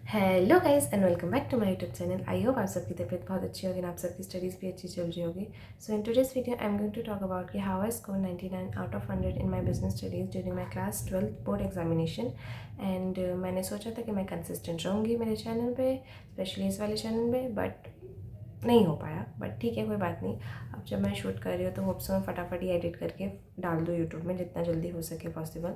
Hello guys and welcome back to my YouTube channel. I hope आप सबकी तबीयत बहुत अच्छी होगी ना, आप सबकी स्टडीज़ भी अच्छी चल रही होगी। So in today's video I am going to talk about कि how I score 99 out of 100 इन my business studies during my class 12 board examination. And मैंने सोचा था कि मैं कंसिस्टेंट रहूँगी मेरे चैनल पे, स्पेशली इस वाले चैनल पे, बट नहीं हो पाया। बट ठीक है, कोई बात नहीं। अब जब मैं शूट कर रही हूँ तो होप सो मैं फटाफट ही एडिट करके डाल दूँ यूट्यूब में जितना जल्दी हो सके पॉसिबल।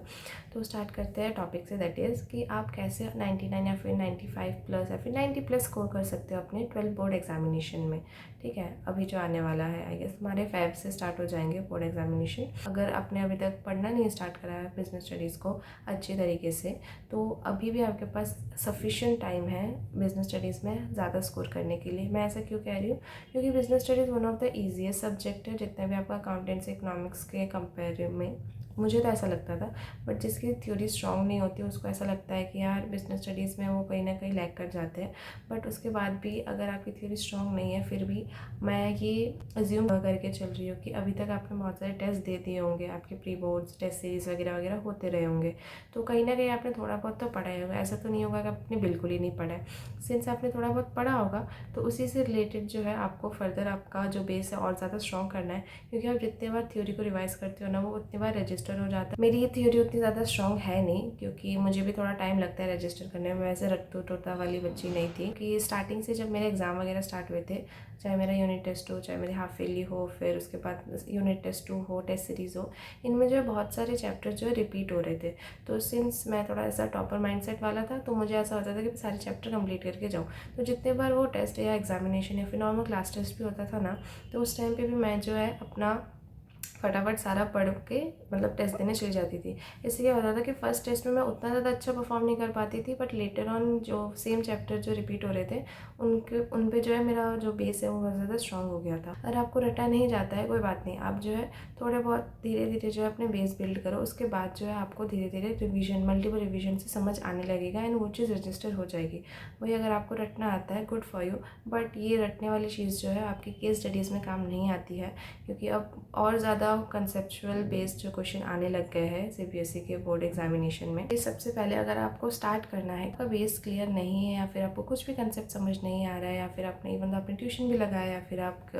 तो स्टार्ट करते हैं टॉपिक से, दैट इज़ कि आप कैसे 99 या फिर 95 प्लस या फिर 90 प्लस स्कोर कर सकते हो अपने 12 बोर्ड एग्जामिनेशन में। ठीक है, अभी जो आने वाला है आई गेस हमारे फेब से स्टार्ट हो जाएंगे बोर्ड एग्जामिनेशन। अगर आपने अभी तक पढ़ना नहीं स्टार्ट करा है बिजनेस स्टडीज़ को अच्छी तरीके से, तो अभी भी आपके पास सफिशिएंट टाइम है बिजनेस स्टडीज़ में ज़्यादा स्कोर करने के लिए। मैं ऐसा क्यों कह रही हूँ, क्योंकि business studies one of the easiest subject है जितने भी आपका अकाउंटेंसी इकोनॉमिक्स के कंपेयर में। मुझे तो ऐसा लगता था, बट जिसकी थ्योरी स्ट्रॉन्ग नहीं होती उसको ऐसा लगता है कि यार बिजनेस स्टडीज़ में वो कहीं ना कहीं लैग कर जाते हैं। बट उसके बाद भी अगर आपकी थ्योरी स्ट्रॉन्ग नहीं है, फिर भी मैं ये अज्यूम करके चल रही हूँ कि अभी तक आपने बहुत सारे टेस्ट दे दिए होंगे, आपके प्री बोर्ड्स टेस्ट सीरीज़ वगैरह वगैरह होते रहे होंगे, तो कहीं ना कहीं आपने थोड़ा बहुत तो पढ़ा ही होगा। ऐसा तो नहीं होगा कि आपने बिल्कुल ही नहीं पढ़ा है। सिंस आपने थोड़ा बहुत पढ़ा होगा तो उसी से रिलेटेड जो है आपको फर्दर आपका जो बेस है और ज़्यादा स्ट्रॉन्ग करना है, क्योंकि आप जितने बार थ्योरी को रिवाइज करते हो ना, वो उतनी बार रजिस्टर हो जाता है। मेरी ये थ्योरी उतनी ज़्यादा स्ट्रॉन्ग है नहीं, क्योंकि मुझे भी थोड़ा टाइम लगता है रजिस्टर करने में। वैसे रट्टू टोटा वाली बच्ची नहीं थी कि स्टार्टिंग से जब मेरे एग्ज़ाम वगैरह स्टार्ट हुए थे, चाहे मेरा यूनिट टेस्ट हो, चाहे मेरी हाफ ईयरली हो, फिर उसके बाद यूनिट टेस्ट 2 हो, टेस्ट सीरीज़ हो, इनमें जो है बहुत सारे चैप्टर जो है रिपीट हो रहे थे। तो सिंस मैं थोड़ा ऐसा टॉपर माइंडसेट वाला था, तो मुझे ऐसा होता था कि मैं सारे चैप्टर कंप्लीट करके जाऊँ। तो जितने बार वो टेस्ट या एग्जामिनेशन या फिर नॉर्मल क्लास टेस्ट भी होता था ना, तो उस टाइम पे भी मैं जो है अपना फटाफट सारा पढ़ के मतलब टेस्ट देने चली जाती थी। इससे क्या होता था कि फर्स्ट टेस्ट में मैं उतना ज़्यादा अच्छा परफॉर्म नहीं कर पाती थी, बट लेटर ऑन जो सेम चैप्टर जो रिपीट हो रहे थे उन पे जो है मेरा जो बेस है वो बहुत ज़्यादा स्ट्रॉन्ग हो गया था। अगर आपको रटा नहीं जाता है कोई बात नहीं, आप जो है थोड़े बहुत धीरे धीरे जो है अपने बेस बिल्ड करो। उसके बाद जो है आपको धीरे धीरे रिविजन, मल्टीपल रिविजन से समझ आने लगेगा एंड वो चीज़ रजिस्टर हो जाएगी। वही अगर आपको रटना आता है, गुड फॉर यू, बट ये रटने वाली चीज़ जो है आपकी केस स्टडीज़ में काम नहीं आती है, क्योंकि अब और ज़्यादा कंसेप्चुअल बेस्ड जो क्वेश्चन आने लग गए हैं सीबीएसई के बोर्ड एग्जामिनेशन में। ये सबसे पहले अगर आपको स्टार्ट करना है, आपका बेस क्लियर नहीं है, या फिर आपको कुछ भी कंसेप्ट समझ नहीं आ रहा है, या फिर आपने इवन आपने ट्यूशन भी लगाया, या फिर आप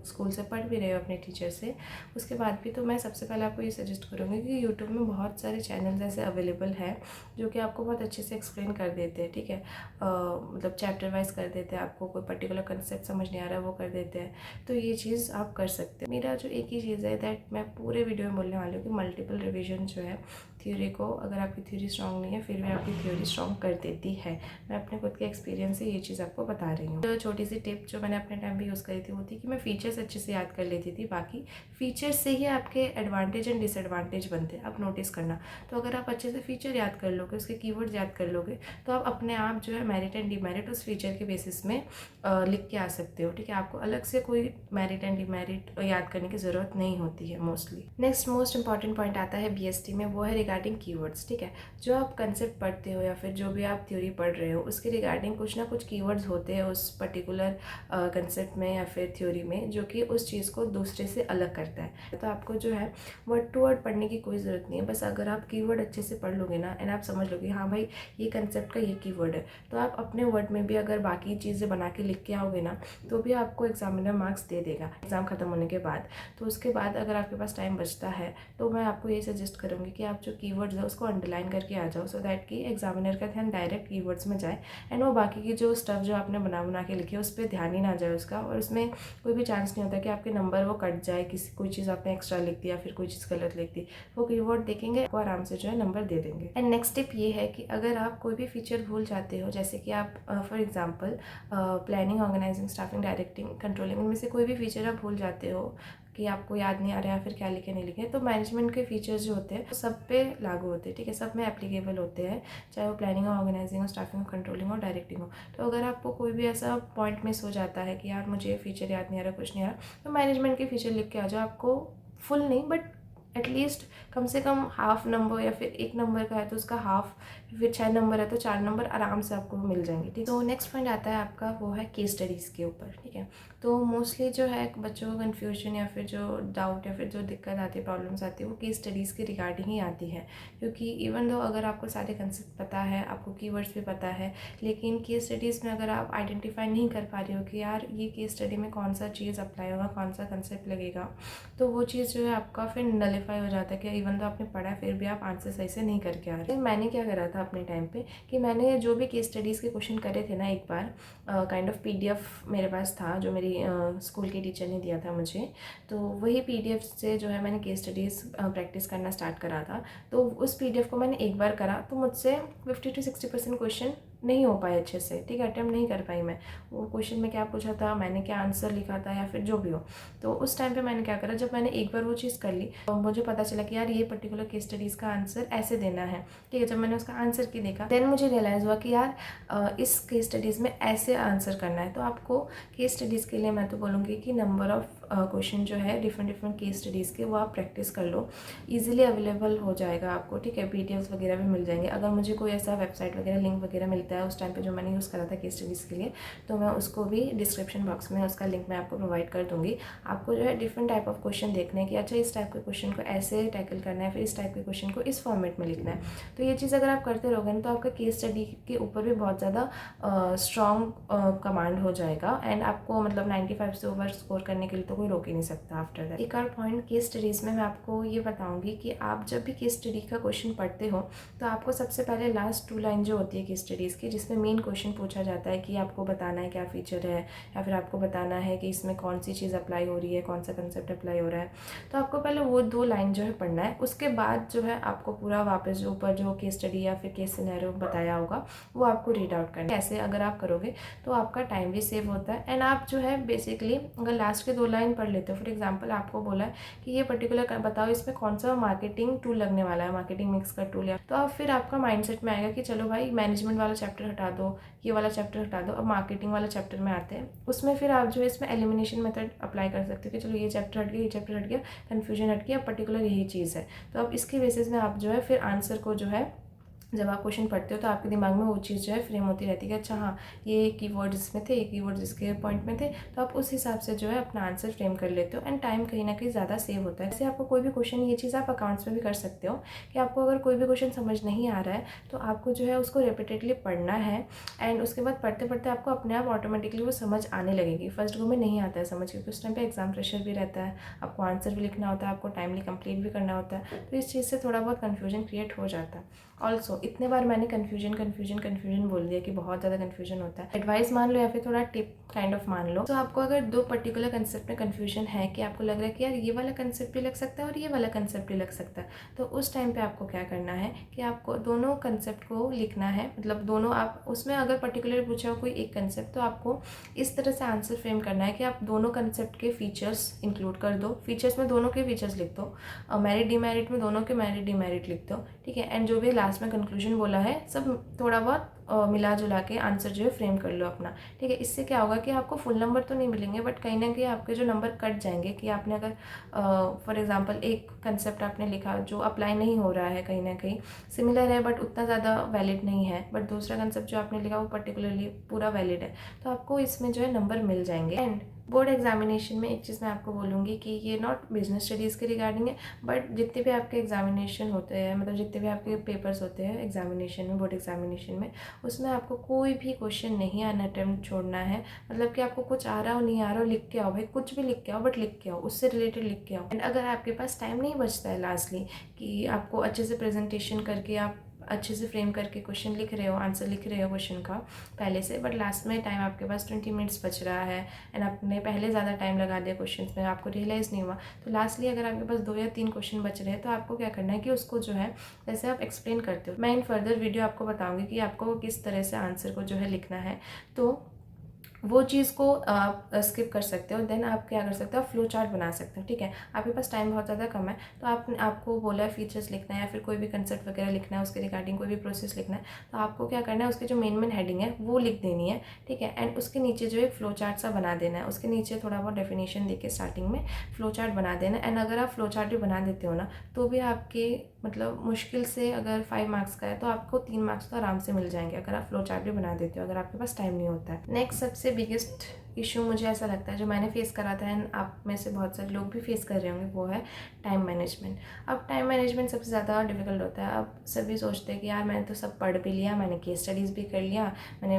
स्कूल से पढ़ भी रहे हो अपने टीचर से, उसके बाद भी तो मैं सबसे पहले आपको ये सजेस्ट करूँगी कि यूट्यूब में बहुत सारे चैनल्स ऐसे अवेलेबल है जो कि आपको बहुत अच्छे से एक्सप्लेन कर देते हैं। ठीक है, मतलब चैप्टर वाइज कर देते हैं, आपको कोई पर्टिकुलर कंसेप्ट समझ नहीं आ रहा है वो कर देते हैं। तो ये चीज़ आप कर सकते हैं। मेरा जो एक ही चीज़ है दैट मैं पूरे वीडियो में बोलने वाली हूँ कि मल्टीपल रिवीजन जो है थ्योरी को, अगर आपकी थ्योरी स्ट्रॉन्ग नहीं है फिर भी आपकी थ्योरी स्ट्रॉन्ग कर देती है। मैं अपने खुद के एक्सपीरियंस से ये चीज़ आपको बता रही हूँ। तो छोटी सी टिप जो मैंने अपने टाइम पे यूज़ करी थी वो थी कि मैं फीचर्स अच्छे से याद कर लेती थी। बाकी फीचर्स से ही आपके एडवांटेज एंड डिसएडवांटेज बनते हैं, आप नोटिस करना। तो अगर आप अच्छे से फीचर याद कर लोगे, उसके कीवर्ड्स याद कर लोगे, तो आप अपने आप जो है मेरिट एंड डिमेरिट उस फीचर के बेसिस में लिख के आ सकते हो। ठीक है, आपको अलग से कोई मेरिट एंड डिमेरिट याद करने की ज़रूरत नहीं होती है mostly. Next most important point आता है बीएसटी में, वो है रिगार्डिंग कीवर्ड्स। ठीक है, जो आप कंसेप्ट पढ़ते हो या फिर जो भी आप थ्योरी पढ़ रहे हो, उसके रिगार्डिंग कुछ ना कुछ कीवर्ड्स होते हैं उस पर्टिकुलर कंसेप्ट में या फिर थ्योरी में, जो कि उस चीज़ को दूसरे से अलग करता है। तो आपको जो है वर्ड टू वर्ड पढ़ने की कोई ज़रूरत नहीं है। बस अगर आप कीवर्ड अच्छे से पढ़ लोगे ना एंड आप समझ लोगे हाँ भाई ये कंसेप्ट का ये कीवर्ड है, तो आप अपने वर्ड में भी अगर बाकी चीज़ें बना के लिख के आओगे ना, तो भी आपको एग्जामिनर मार्क्स दे देगा एग्ज़ाम ख़त्म होने के बाद। तो उसके बाद अगर आपके पास टाइम बचता है तो मैं आपको ये सजेस्ट करूँगी कि आप जो कीवर्ड्स है उसको अंडरलाइन करके आ जाओ, सो दैट कि एग्जामिनर का ध्यान डायरेक्ट कीवर्ड्स में जाए एंड वो बाकी की जो स्टफ जो आपने बना के लिखी है उस पर ध्यान ही ना जाए उसका, और उसमें कोई भी चांस नहीं होता कि आपके नंबर वो कट जाए, किसी कोई चीज़ आपने एक्स्ट्रा लिख दी या फिर कोई चीज़ गलत लिख दी। वो कीवर्ड देखेंगे आपको आराम से जो है नंबर दे देंगे। एंड नेक्स्ट टिप ये है कि अगर आप कोई भी फीचर भूल जाते हो, जैसे कि आप for example planning, organising, staffing, directing, controlling, इनमें से कोई भी फीचर आप भूल जाते हो कि आपको याद नहीं आ रहा है या फिर क्या लिखे नहीं लिखे, तो मैनेजमेंट के फीचर्स जो होते हैं सब पे लागू होते हैं। ठीक है, सब में एप्लीकेबल होते हैं, चाहे वो प्लानिंग हो, ऑर्गेनाइजिंग हो, स्टाफिंग हो, कंट्रोलिंग हो, डायरेक्टिंग हो। तो अगर आपको कोई भी ऐसा पॉइंट मिस हो जाता है कि यार मुझे फीचर याद नहीं आ रहा, कुछ नहीं आ रहा, तो मैनेजमेंट के फीचर लिख के आ जाओ। आपको फुल नहीं बट एटलीस्ट कम से कम हाफ नंबर, या फिर एक नंबर का है तो उसका हाफ, फिर 6 नंबर है तो 4 नंबर आराम से आपको मिल जाएंगे। ठीक, तो नेक्स्ट पॉइंट आता है आपका, वो है केस स्टडीज़ के ऊपर। ठीक है, तो मोस्टली जो है बच्चों को कन्फ्यूजन या फिर जो डाउट या फिर जो दिक्कत आती है, प्रॉब्लम्स आती है, वो केस स्टडीज़ के रिगार्डिंग ही आती है। क्योंकि इवन दो अगर आपको सारे कंसेप्ट पता है, आपको कीवर्ड्स भी पता है, लेकिन केस स्टडीज़ में अगर आप आइडेंटिफाई नहीं कर पा रहे हो कि यार ये केस स्टडी में कौन सा चीज़ अप्लाई होगा, कौन सा कंसेप्ट लगेगा, तो वो चीज़ जो है आपका फिर नलीफाई हो जाता है कि इवन तो आपने पढ़ा है फिर भी आप आंसर सही से नहीं करके आ रहे। मैंने क्या करा था अपने टाइम पे कि मैंने जो भी केस स्टडीज़ के क्वेश्चन करे थे ना, एक बार काइंड ऑफ पीडीएफ मेरे पास था जो मेरी स्कूल के टीचर ने दिया था मुझे, तो वही पीडीएफ से जो है मैंने केस स्टडीज़ प्रैक्टिस करना स्टार्ट करा था। तो उस पीडीएफ को मैंने एक बार करा तो मुझसे 50 to 60% क्वेश्चन नहीं हो पाए अच्छे से। ठीक है, अटेम्प्ट नहीं कर पाई मैं। वो क्वेश्चन में क्या पूछा था, मैंने क्या आंसर लिखा था, या फिर जो भी हो, तो उस टाइम पे मैंने क्या करा, जब मैंने एक बार वो चीज़ कर ली तो मुझे पता चला कि यार ये पर्टिकुलर केस स्टडीज़ का आंसर ऐसे देना है। ठीक है, जब मैंने उसका आंसर की देखा, देन मुझे रियलाइज़ हुआ कि यार इस केस स्टडीज़ में ऐसे आंसर करना है। तो आपको केस स्टडीज़ के लिए मैं तो बोलूँगी कि नंबर ऑफ़ क्वेश्चन जो है डिफरेंट डिफरेंट केस स्टडीज़ के, वो आप प्रैक्टिस कर लो। ईजिली अवेलेबल हो जाएगा आपको। ठीक है, पीडीएफ्स वगैरह भी मिल जाएंगे। अगर मुझे कोई ऐसा वेबसाइट वगैरह लिंक वगैरह मिलता है उस टाइम पे जो मैंने यूज़ करा था केस स्टडीज़ के लिए, तो मैं उसको भी डिस्क्रिप्शन बॉक्स में उसका लिंक मैं आपको प्रोवाइड कर दूँगी। आपको जो है डिफरेंट टाइप ऑफ क्वेश्चन देखने हैं कि अच्छा इस टाइप के क्वेश्चन को ऐसे टैकल करना है, फिर इस टाइप के क्वेश्चन को इस फॉर्मेट में लिखना है। तो ये चीज़ अगर आप करते रहोगे ना, तो आपका केस स्टडी के ऊपर भी बहुत ज़्यादा स्ट्रॉन्ग कमांड हो जाएगा, एंड आपको मतलब 95 से ओवर स्कोर करने के लिए तो कोई रोक ही नहीं सकता आफ्टर दैट। एक और पॉइंट केस स्टडीज़ में मैं आपको ये बताऊंगी कि आप जब भी केस स्टडी का क्वेश्चन पढ़ते हो, तो आपको सबसे पहले लास्ट 2 लाइन जो होती है केस स्टडीज़ की, जिसमें मेन क्वेश्चन पूछा जाता है कि आपको बताना है क्या फीचर है, या फिर आपको बताना है कि इसमें कौन सी चीज़ अप्लाई हो रही है, कौन सा कंसेप्ट अप्लाई हो रहा है, तो आपको पहले वो 2 लाइन जो है पढ़ना है। उसके बाद जो है आपको पूरा वापस जो ऊपर जो केस स्टडी या फिर केस सिनेरियो बताया होगा वो आपको रीड आउट करना है। ऐसे अगर आप करोगे तो आपका टाइम भी सेव होता है, एंड आप जो है बेसिकली अगर लास्ट के 2 लाइन पढ़ लेते हो, फॉर एग्जाम्पल आपको बोला है कि ये पर्टिकुलर बताओ इसमें कौन सा मार्केटिंग टूल लगने वाला है, मार्केटिंग मिक्स का टूल है, तो अब फिर आपका माइंडसेट में आएगा कि चलो भाई मैनेजमेंट वाला चैप्टर हटा दो, ये वाला चैप्टर हटा दो, अब मार्केटिंग वाला चैप्टर में आते हैं। उसमें फिर आप जो है इसमें एलिमिनेशन मेथड अप्लाई कर सकते हो कि चलो ये चैप्टर हट गया, ये चैप्टर हट गया, कन्फ्यूजन हट गया, पर्टिकुलर यही चीज़ है। तो अब इसके बेसिस में आप जो है फिर आंसर को जो है जब आप क्वेश्चन पढ़ते हो तो आपके दिमाग में वो चीज़ जो है फ्रेम होती रहती है कि अच्छा हाँ ये कीवर्ड इसमें थे, ये कीवर्ड इसके पॉइंट में थे, तो आप उस हिसाब से जो है अपना आंसर फ्रेम कर लेते हो, एंड टाइम कहीं ना कहीं ज़्यादा सेव होता है। जैसे आपको कोई भी क्वेश्चन, ये चीज़ आप अकाउंट्स में भी कर सकते हो कि आपको अगर कोई भी क्वेश्चन समझ नहीं आ रहा है तो आपको जो है उसको रिपीटेडली पढ़ना है, एंड उसके बाद पढ़ते पढ़ते आपको अपने आप ऑटोमेटिकली वो समझ आने लगेगी। फर्स्ट गो में नहीं आता है समझ, क्योंकि उस टाइम पे एग्जाम प्रेशर भी रहता है, आपको आंसर भी लिखना होता है, आपको टाइमली कंप्लीट भी करना होता है, तो इस चीज़ से थोड़ा बहुत कन्फ्यूजन क्रिएट हो जाता है। ऑल्सो इतने बार मैंने कन्फ्यूजन बोल दिया कि बहुत ज़्यादा कन्फ्यूजन होता है। एडवाइस मान लो या फिर थोड़ा टिप काइंड ऑफ मान लो। तो आपको अगर 2 पर्टिकुलर कंसेप्ट में कन्फ्यूजन है कि आपको लग रहा है कि यार ये वाला कंसेप्ट भी लग सकता है और ये वाला कंसेप्ट भी लग सकता है, तो उस टाइम पे आपको क्या करना है कि आपको दोनों कंसेप्ट को लिखना है। मतलब दोनों, आप उसमें अगर पर्टिकुलर पूछा हो कोई एक कंसेप्ट, तो आपको इस तरह से आंसर फ्रेम करना है कि आप दोनों कंसेप्ट के फीचर्स इंक्लूड कर दो। फीचर्स में दोनों के फीचर्स लिख दो, मेरिट डिमेरिट में दोनों के मेरिट डिमेरिट लिख दो। ठीक है, एंड जो भी लास्ट में कंक्लूजन बोला है सब थोड़ा बहुत मिला जुला के आंसर जो है फ्रेम कर लो अपना। ठीक है, इससे क्या होगा कि आपको फुल नंबर तो नहीं मिलेंगे, बट कहीं ना कहीं आपके जो नंबर कट जाएंगे कि आपने अगर फॉर एग्जांपल एक कंसेप्ट आपने लिखा जो अप्लाई नहीं हो रहा है, कहीं ना कहीं सिमिलर है बट उतना ज़्यादा वैलिड नहीं है, बट दूसरा कंसेप्ट जो आपने लिखा वो पर्टिकुलरली पूरा वैलिड है, तो आपको इसमें जो है नंबर मिल जाएंगे। एंड बोर्ड एग्जामिनेशन में एक चीज़ मैं आपको बोलूँगी कि ये नॉट बिजनेस स्टडीज़ के रिगार्डिंग है, बट जितने भी आपके एग्जामिनेशन होते हैं, मतलब जितने भी आपके पेपर्स होते हैं एग्जामिनेशन में, बोर्ड एग्जामिनेशन में, उसमें आपको कोई भी क्वेश्चन नहीं अनअटेम्प्ट छोड़ना है। मतलब कि आपको कुछ आ रहा हो नहीं आ रहा हो, लिख के आओ भाई, कुछ भी लिख के आओ, बट लिख के आओ, उससे रिलेटेड लिख के आओ। एंड अगर आपके पास टाइम नहीं बचता है लास्टली कि आपको अच्छे से प्रेजेंटेशन करके आप अच्छे से फ्रेम करके क्वेश्चन लिख रहे हो, आंसर लिख रहे हो क्वेश्चन का पहले से, बट लास्ट में टाइम आपके पास 20 मिनट्स बच रहा है, एंड आपने पहले ज़्यादा टाइम लगा दिया क्वेश्चन में, आपको रियलाइज़ नहीं हुआ, तो लास्टली अगर आपके पास 2 या 3 क्वेश्चन बच रहे हैं, तो आपको क्या करना है कि उसको जो है जैसे आप एक्सप्लेन करते हो, मैं इन फर्दर वीडियो आपको बताऊँगी कि आपको किस तरह से आंसर को जो है लिखना है। तो वो चीज़ को आप स्किप कर सकते हो। देन आप क्या कर सकते हो, आप फ्लो चार्ट बना सकते हो, ठीक है। आपके पास टाइम बहुत ज़्यादा कम है, तो आपको बोला है फीचर्स लिखना है या फिर कोई भी कंसेप्ट वगैरह लिखना है, उसके रिगार्डिंग कोई भी प्रोसेस लिखना है, तो आपको क्या करना है, उसके जो मेन हेडिंग है वो लिख देनी है, ठीक है। एंड उसके नीचे जो एक फ्लो चार्ट सा बना देना है, उसके नीचे थोड़ा बहुत डेफिनेशन देके स्टार्टिंग में फ्लो चार्ट बना देना। एंड अगर आप फ्लो चार्ट भी बना देते हो ना, तो भी आपके मतलब मुश्किल से अगर 5 मार्क्स का है तो आपको 3 मार्क्स तो आराम से मिल जाएंगे, अगर आप फ्लो चार्ट भी बना देते हो, अगर आपके पास टाइम नहीं होता है। नेक्स्ट सबसे बिगेस्ट इशू मुझे ऐसा लगता है जो मैंने फेस करा था एंड आप में से बहुत सारे लोग भी फेस कर रहे होंगे, वो है टाइम मैनेजमेंट। अब टाइम मैनेजमेंट सबसे ज़्यादा डिफिकल्ट होता है। अब सभी सोचते हैं कि यार मैंने तो सब पढ़ भी लिया, मैंने केस स्टडीज़ भी कर लिया, मैंने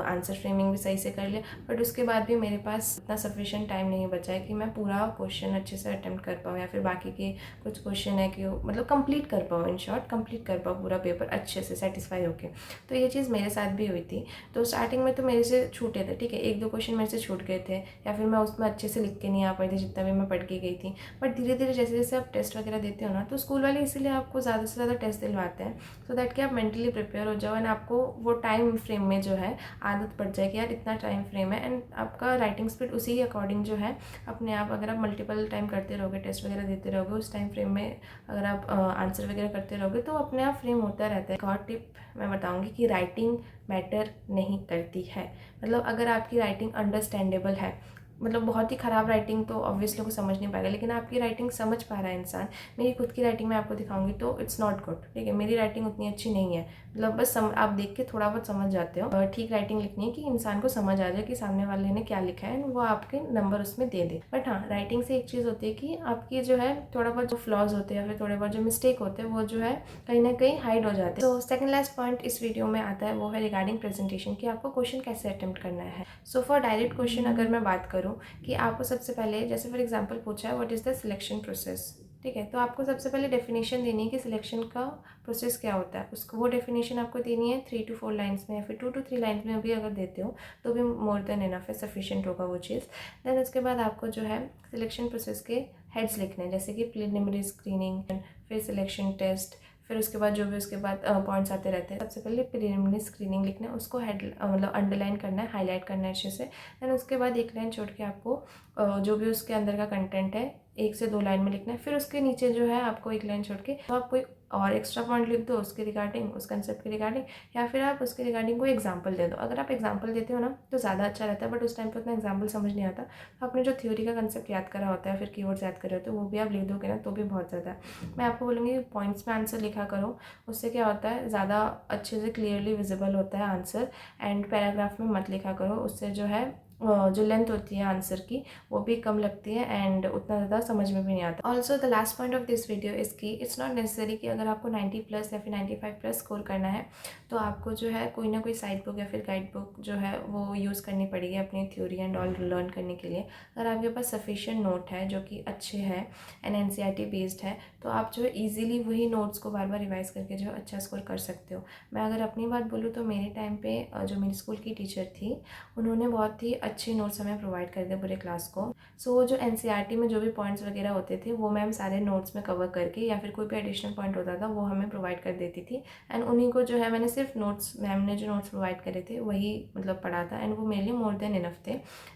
आंसर फ्रेमिंग भी सही से कर लिया, बट उसके बाद भी मेरे पास इतना सफिशिएंट टाइम नहीं बचा है कि मैं पूरा क्वेश्चन अच्छे से अटेम्प्ट कर पाऊँ, या फिर बाकी के कुछ क्वेश्चन है कि मतलब कंप्लीट कर पाऊँ, इन शॉर्ट कंप्लीट कर पाऊँ पूरा पेपर अच्छे से सेटिस्फाई होके। तो ये चीज़ मेरे साथ भी हुई थी। तो स्टार्टिंग में तो मेरे से छूटे थे, ठीक है, 1-2 क्वेश्चन मेरे से छूट गए थे, या फिर मैं उसमें अच्छे से लिख के नहीं आ पाई थी जितना भी मैं पढ़ के गई थी। बट धीरे धीरे जैसे जैसे आप टेस्ट वगैरह देते हो ना, तो स्कूल वाले इसीलिए आपको ज़्यादा से ज़्यादा टेस्ट दिलवाते हैं, सो दैट कि आप मेंटली प्रिपेयर हो जाओ एंड आपको वो टाइम फ्रेम में जो है आदत पड़ जाए कि यार इतना टाइम फ्रेम है, एंड आपका राइटिंग स्पीड उसी के अकॉर्डिंग जो है अपने आप, अगर आप मल्टीपल टाइम करते रहोगे, टेस्ट वगैरह देते रहोगे, उस टाइम फ्रेम में अगर आप आंसर वगैरह करते रहोगे तो अपने आप फ्रेम होता रहता है। एक और टिप मैं बताऊंगी कि राइटिंग मैटर नहीं करती है। मतलब अगर आपकी राइटिंग अंडरस्टैंडेबल है, मतलब बहुत ही ख़राब राइटिंग तो ऑब्वियसली को समझ नहीं पाएगा, लेकिन आपकी राइटिंग समझ पा रहा है इंसान। मेरी खुद की राइटिंग मैं आपको दिखाऊंगी तो इट्स नॉट गुड, ठीक है, मेरी राइटिंग उतनी अच्छी नहीं है, मतलब बस आप देख के थोड़ा बहुत समझ जाते हो। ठीक राइटिंग लिखनी है कि इंसान को समझ आ जाए कि सामने वाले ने क्या लिखा है, वो आपके नंबर उसमें दे दे। बट हाँ, राइटिंग से एक चीज़ होती है कि आपकी जो है थोड़ा बहुत जो फ्लॉज होते हैं या फिर थोड़े बहुत जो मिस्टेक होते हैं वो जो है कहीं ना कहीं हाइड हो जाते हैं। तो सेकंड लास्ट पॉइंट इस वीडियो में आता है, वो है रिगार्डिंग प्रेजेंटेशन, कि आपको क्वेश्चन कैसे अटेम्प्ट करना है। सो फॉर डायरेक्ट क्वेश्चन अगर मैं बात करूँ कि आपको सबसे पहले, जैसे फॉर एग्जांपल पूछा है what is the selection process, ठीक है, तो आपको सबसे पहले डेफिनेशन देनी है कि सिलेक्शन का प्रोसेस क्या होता है। उसको वो डेफिनेशन आपको देनी है 3 to 4 लाइन्स में, या फिर 2 to 3 लाइन्स में भी अगर देते हो तो भी मोर देन इनफ है, सफिशिएंट होगा वो चीज़। देन उसके बाद आपको जो है सिलेक्शन प्रोसेस के हेड्स लिखने हैं, जैसे कि प्रिलिमिनरी स्क्रीनिंग, फिर सिलेक्शन टेस्ट, फिर उसके बाद जो भी उसके बाद पॉइंट्स आते रहते हैं। सबसे पहले प्रिलिमिनरी स्क्रीनिंग लिखना है, उसको हेड मतलब अंडरलाइन करना है, हाईलाइट करना है अच्छे से। देन उसके बाद एक लाइन छोड़ के आपको जो भी उसके अंदर का कंटेंट है 1 से 2 लाइन में लिखना है। फिर उसके नीचे जो है आपको एक लाइन छोड़ के तो आप कोई और एक्स्ट्रा पॉइंट लिख दो उसके रिगार्डिंग, उस कंसेप्ट के रिगार्डिंग, या फिर आप उसके रिगार्डिंग कोई एग्जांपल दे दो। अगर आप एग्जांपल देते हो ना तो ज़्यादा अच्छा रहता है, बट उस टाइम पे उतना एग्जांपल समझ नहीं आता, तो आपने जो थ्योरी का कंसेप्ट याद करा होता है, फिर कीवर्ड्स याद करे होते हैं, वो भी आप लिख दोगे ना तो भी बहुत ज़्यादा है। मैं आपको बोलूँगी पॉइंट्स में आंसर लिखा करो, उससे क्या होता है ज़्यादा अच्छे से क्लियरली विजिबल होता है आंसर। एंड पैराग्राफ में मत लिखा करो, उससे जो है जो लेंथ होती है आंसर की वो भी कम लगती है एंड उतना ज़्यादा समझ में भी नहीं आता। Also the last point of this video is की इट्स नॉट नेसेसरी कि अगर आपको 90 प्लस या फिर 95 प्लस स्कोर करना है तो आपको जो है कोई ना कोई साइड बुक या फिर गाइड बुक जो है वो यूज़ करनी पड़ेगी अपनी थ्योरी एंड ऑल लर्न करने के लिए। अगर आपके पास सफिशिएंट नोट है जो कि अच्छे हैं एंड NCERT बेस्ड है, तो आप जो है ईजिली वही नोट्स को बार बार रिवाइज करके जो है अच्छा स्कोर कर सकते हो। मैं अगर अपनी बात बोलूँ तो मेरे टाइम पे जो मेरी स्कूल की टीचर थी उन्होंने बहुत ही अच्छे नोट्स हमें प्रोवाइड कर दिए पूरे क्लास को। सो जो NCERT में जो भी पॉइंट्स वगैरह होते थे वो मैम सारे नोट्स में कवर करके, या फिर कोई भी एडिशनल पॉइंट होता था वो हमें प्रोवाइड कर देती थी। एंड उन्हीं को जो है मैंने सिर्फ नोट्स, मैम ने जो नोट्स प्रोवाइड करे थे वही मतलब पढ़ा था, एंड वो मेरे लिए मोर देन इनफ थे,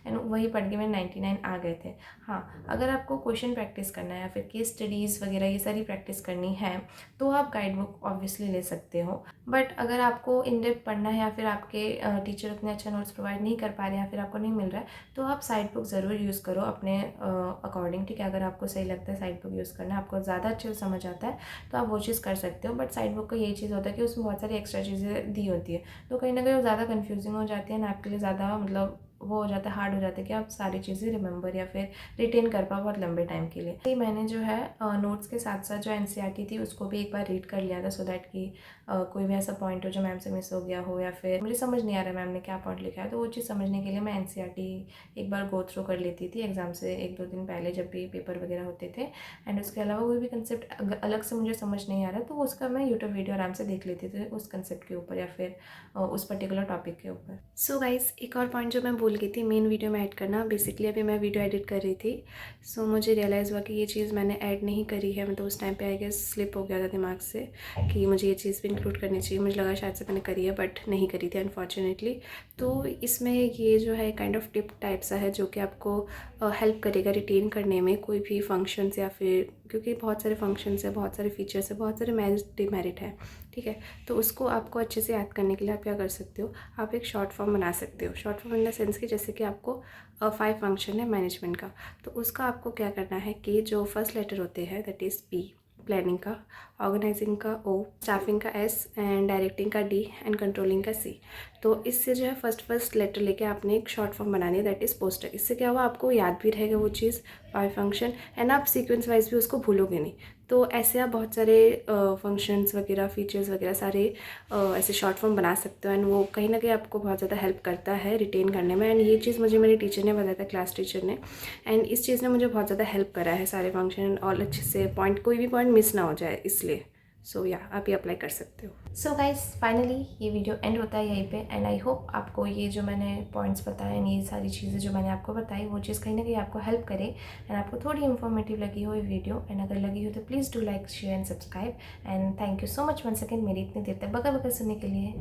एंड वही पढ़ के मेरे 99 आ गए थे। हाँ, अगर आपको क्वेश्चन प्रैक्टिस करना है या फिर केस स्टडीज़ वगैरह ये सारी प्रैक्टिस करनी है तो आप गाइड बुक ऑब्वियसली ले सकते हो। बट अगर आपको इन डेप्थ पढ़ना है या फिर आपके टीचर उतने अच्छा नोट्स प्रोवाइड नहीं कर पा रहे हैं या फिर आपको नहीं मिल रहा है, तो आप साइड बुक ज़रूर यूज़ करो अपने अकॉर्डिंग, ठीक है। अगर आपको सही लगता है साइड बुक यूज़ करना, आपको ज़्यादा अच्छे से समझ आता है तो आप वो चीज़ कर सकते हो। बट साइड बुक का यही चीज़ होता है कि उसमें बहुत सारी एक्स्ट्रा चीज़ें दी होती है, तो कहीं ना कहीं वो ज़्यादा कन्फ्यूजिंग हो जाती है ना, आपके लिए ज़्यादा मतलब वो हो जाता है, हार्ड हो जाता है कि आप सारी चीज़ें रिमेंबर या फिर रिटेन कर पाओ बहुत लंबे टाइम के लिए। तो मैंने जो है नोट्स के साथ साथ जो NCERT थी उसको भी एक बार रीड कर लिया था, सो दैट कि कोई भी ऐसा पॉइंट हो जो मैम से मिस हो गया हो या फिर मुझे समझ नहीं आ रहा है मैम ने क्या पॉइंट लिखा है, तो वो चीज़ समझने के लिए मैं NCERT एक बार गो थ्रू कर लेती थी एग्ज़ाम से 1-2 दिन पहले जब भी पेपर वगैरह होते थे। एंड उसके अलावा कोई भी कंसेप्ट अलग से मुझे समझ नहीं आ रहा तो उसका मैं यूट्यूब वीडियो आराम से देख लेती थी उस कंसेप्ट के ऊपर या फिर उस पर्टिकुलर टॉपिक के ऊपर। सो गाइस, एक और पॉइंट जो मैं भूल गई थी मेन वीडियो में ऐड करना। बेसिकली अभी मैं वीडियो एडिट कर रही थी, सो मुझे रियलाइज़ हुआ कि ये चीज़ मैंने ऐड नहीं करी है। मतलब उस टाइम पे आई गेस स्लिप हो गया था दिमाग से कि मुझे ये चीज़ भी इंक्लूड करनी चाहिए। मुझे लगा शायद से मैंने करी है, बट नहीं करी थी अनफॉर्चुनेटली। तो इसमें ये जो है काइंड ऑफ टिप टाइप सा है जो कि आपको हेल्प करेगा रिटेन करने में कोई भी फंक्शंस, या फिर क्योंकि बहुत सारे फंक्शंस है, बहुत सारे फीचर्स है, बहुत सारे मेरिट डिमेरिट है, ठीक है। तो उसको आपको अच्छे से याद करने के लिए आप क्या कर सकते हो, आप एक शॉर्ट फॉर्म बना सकते हो। Short form in the sense कि जैसे कि आपको 5 फंक्शन है मैनेजमेंट का, तो उसका आपको क्या करना है कि जो फर्स्ट लेटर होते हैं दैट इज़ पी, प्लानिंग का, ऑर्गेनाइजिंग का ओ, स्टाफिंग का एस, एंड डायरेक्टिंग का डी, एंड कंट्रोलिंग का सी। तो इससे जो है फर्स्ट लेटर लेके आपने एक शॉर्ट फॉर्म बनानी है दैट इज़ पोस्टर। इससे क्या हुआ, आपको याद भी रहेगा वो चीज़ 5 फंक्शन, एंड आप सीक्वेंस वाइज भी उसको भूलोगे नहीं। तो ऐसे आप बहुत सारे फंक्शंस वगैरह, फीचर्स वगैरह सारे ऐसे शॉर्ट फॉर्म बना सकते हो, एंड वो कहीं ना कहीं आपको बहुत ज़्यादा हेल्प करता है रिटेन करने में। एंड ये चीज़ मुझे मेरे टीचर ने बताया था, क्लास टीचर ने, एंड इस चीज़ ने मुझे बहुत ज़्यादा हेल्प करा है सारे फंक्शन और अच्छे से पॉइंट, कोई भी पॉइंट मिस ना हो जाए इसलिए। सो या आप ये अप्लाई कर सकते हो। सो गाइस फाइनली ये वीडियो एंड होता है यहीं पे, एंड आई होप आपको ये जो मैंने पॉइंट्स बताए एंड ये सारी चीज़ें जो मैंने आपको बताई वो चीज़ कहीं ना कहीं आपको हेल्प करे, एंड आपको थोड़ी इन्फॉर्मेटिव लगी हो ये वीडियो। एंड अगर लगी हो तो please do like, share and subscribe, and thank you so much once again मेरी इतनी देर तक बकर बकर सुनने के लिए।